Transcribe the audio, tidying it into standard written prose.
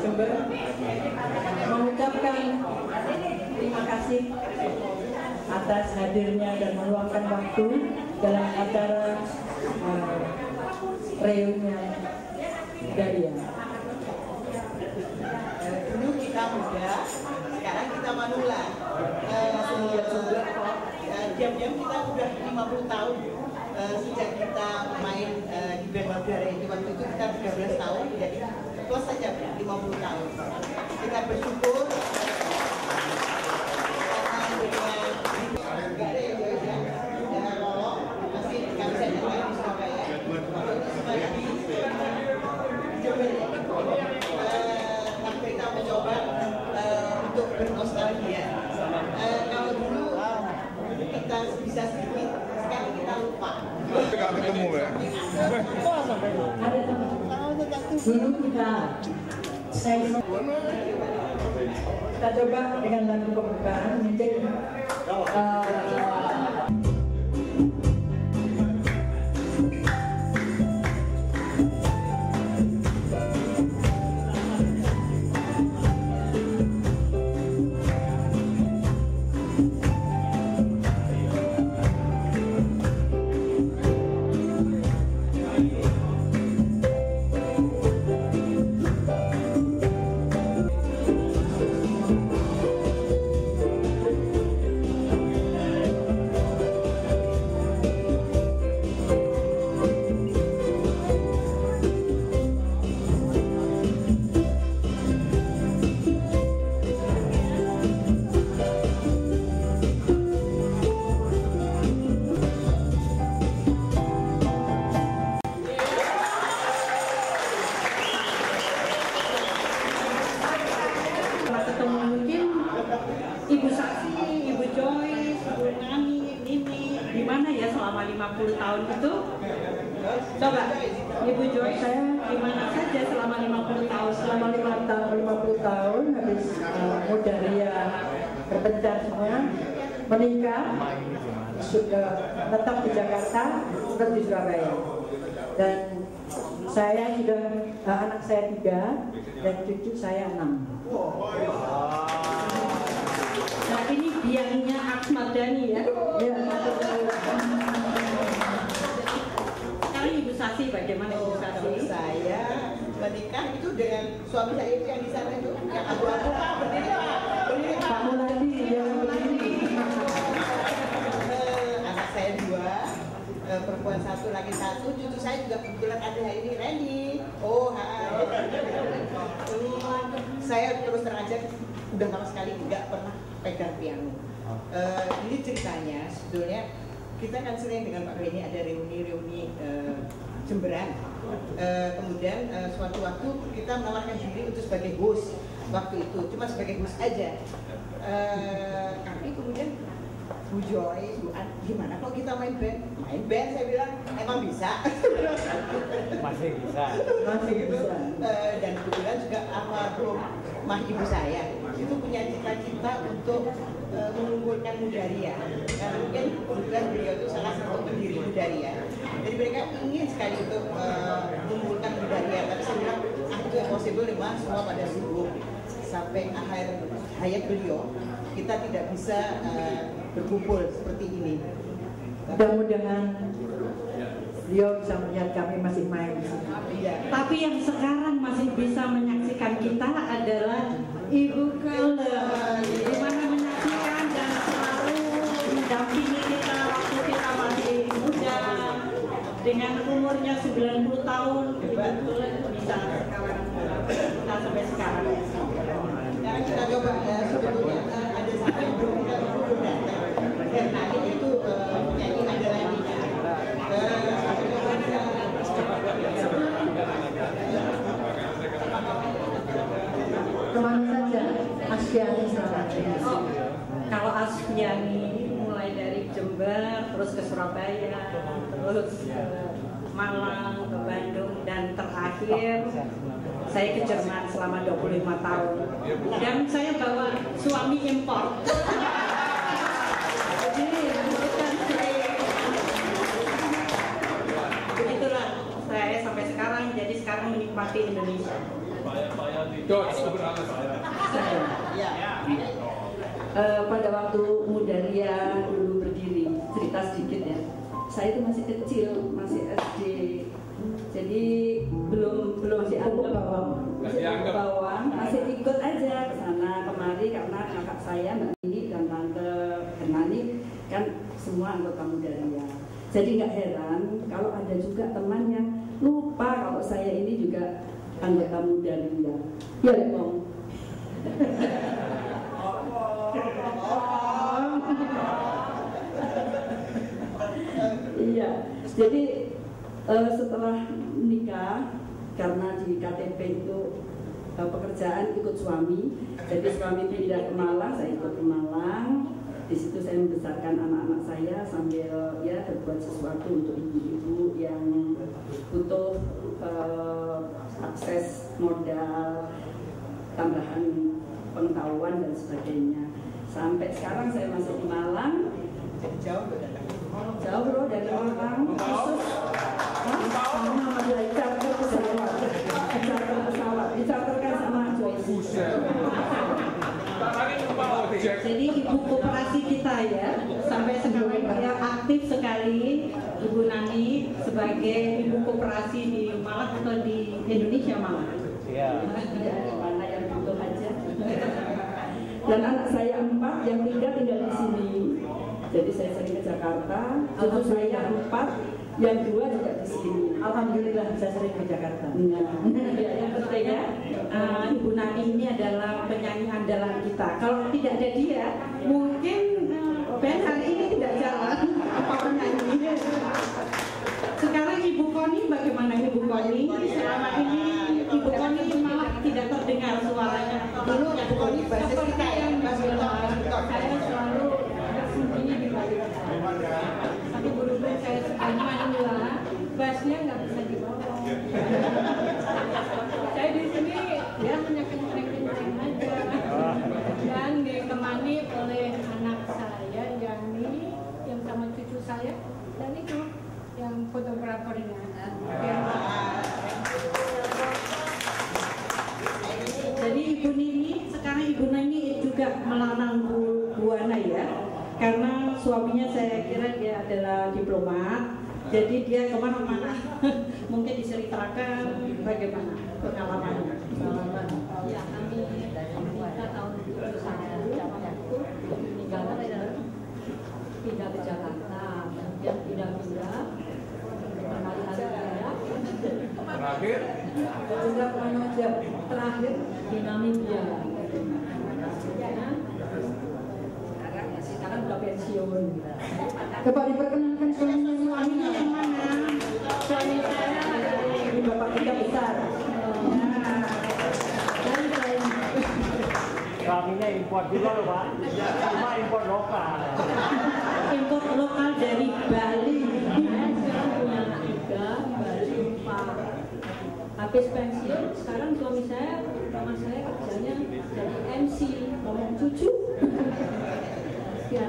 Jember mengucapkan terima kasih atas hadirnya dan meluangkan waktu dalam acara reunian budaya. Dulu kita muda, sekarang kita manula. Diam-diam kita udah 50 tahun sejak kita main di band Madara itu. Waktu itu kita 13 tahun, jadi plus saja 50 tahun. Kita bersyukur karena dengan nggak ada yang jangan nolong, masih kami bisa nyalain di Surabaya. Semuanya di Jember. Kita mencoba untuk bernostalgia. Kalau dulu kita bisa sedikit, sekarang kita lupa. Nggak ketemu ya? Dulu kita coba dengan lagu pembukaan menjadi Ibu Saksi, Ibu Joyce, Ibu Nani, Nini, di mana ya selama 50 tahun itu? Coba, Ibu Joyce, saya di mana saja selama 50 tahun? Selama 50 tahun habis Mudaria berpencar semua, menikah, sudah tetap di Jakarta, tetap di Surabaya. Dan saya sudah, anak saya 3 dan cucu saya 6. Nah ini biangnya Ahmad Dhani ya. Sekarang Ibu Sasi, bagaimana Ibu Sasi? Saya menikah itu dengan suami saya itu yang di sana itu, yang abu-abu Pak, berdiri Pak. Pak Muladi yang berdiri. Anak saya 2, perempuan 1, laki 1, cucu saya juga kebetulan ada hari ini, Randy. Oh, hai. Saya terus terang aja udah sama sekali nggak pernah pegang piano. Ini ceritanya sebetulnya kita kan sering dengan Pak Beni ada reuni Jemberan. Kemudian suatu waktu kita menawarkan diri untuk sebagai host waktu itu, cuma sebagai host aja. Tapi kemudian Bu Joy, Bu An, gimana kalau kita main band? Main band, saya bilang, emang bisa. Masih bisa. Masih bisa. Dan kebetulan juga almarhum mah ibu saya itu punya cita-cita untuk mengumpulkan Mudaria. Karena mungkin kebetulan beliau itu salah satu pendiri Mudaria. Jadi mereka ingin sekali untuk mengumpulkan Mudaria. Tapi saya bilang, itu impossible, memang semua pada sibuk. Sampai akhir hayat beliau, kita tidak bisa berkumpul seperti ini. Mudah-mudahan beliau bisa melihat kami masih main di sini. Ya. Tapi yang sekarang masih bisa menyaksikan kita adalah Ibu Kala, di mana menyaksikan dan selalu mendampingi kita waktu kita masih muda dengan umurnya 90 tahun. Ibu Kala bisa sekarang kita sampai sekarang. Sekarang kita coba sebetulnya ada satu yang belum datang. Karena itu nyanyi ada lagi. Kemana saja Asfiani selama ini? Kalau Asfiani mulai dari Jember, terus ke Surabaya, terus ke Malang, ke Bandung, dan terakhir saya ke Jerman selama 25 tahun. Dan saya bawa suami impor. Begitulah saya sampai sekarang, jadi sekarang menikmati Indonesia. Pada waktu Mudaria dulu berdiri, cerita sedikit ya. Saya itu masih kecil, masih SD. Jadi belum dianggap bawang, masih ikut aja ke sana kemari karena kakak saya Mbak Nini dan Tante Hernani kan semua anggota Mudaria. Jadi nggak heran kalau ada juga teman yang lupa kalau saya ini juga anggota Mudaria. Ya, Bang. Iya, jadi setelah nikah karena di KTP itu pekerjaan ikut suami, jadi suami pindah ke Malang, saya ikut ke Malang. Di situ saya membesarkan anak-anak saya sambil ya berbuat sesuatu untuk ibu-ibu yang butuh akses modal, tambahan pengetahuan dan sebagainya. Sampai sekarang saya masih di Malang. Jauh bro dari Malang khusus sama charter pesawat dicatatkan sama Joyce. Jadi ibu koperasi kita ya sampai sekarang dia aktif sekali, Ibu Nani sebagai ibu koperasi di Malang atau di Indonesia Malang. Iya. Di mana yang butuh aja. Dan anak saya 4 yang 3 tinggal di sini. Jadi saya sering ke Jakarta. Cucu saya 4, yang 2 juga di sini. Alhamdulillah bisa sering ke Jakarta. Ya, yang penting ya, Ibu Nani ini adalah penyanyi andalan kita. Kalau tidak ada dia, mungkin band hari ini tidak jalan. Apa penyanyi? Sekarang Ibu Koni, bagaimana Ibu Koni? Selama ini Ibu Koni malah tidak terdengar suaranya. Dulu Ibu Koni basis kita yang saya selalu bersembunyi di balik. Tapi berhubung saya sebagai manula, bassnya nggak bisa dibawa. Saya di sini ya hanya kenceng-kenceng aja. Dan ditemani oleh anak saya, Yani, yang sama cucu saya, dan itu yang fotografernya. Jadi Ibu Nini, sekarang Ibu Nini juga melanang buana ya, karena suaminya saya kira dia adalah diplomat, jadi dia kemana-mana. Mungkin diceritakan bagaimana pengalamannya. Ya, kami kita tahun 2001 pindah ke Jakarta, kemudian pindah-pindah berkali-kali pindah. Terakhir Terakhir di Namibia. sekarang udah pensiun. Coba diperkenalkan suaminya yang mana? Suami saya dari Bapak Tiga Besar. suaminya impor juga loh Pak. Cuma impor lokal. Impor lokal dari Bali. Sekarang punya anak 3, Bali 4. Habis pensiun, sekarang suami saya, terutama saya kerjanya jadi MC, ngomong cucu. Ya,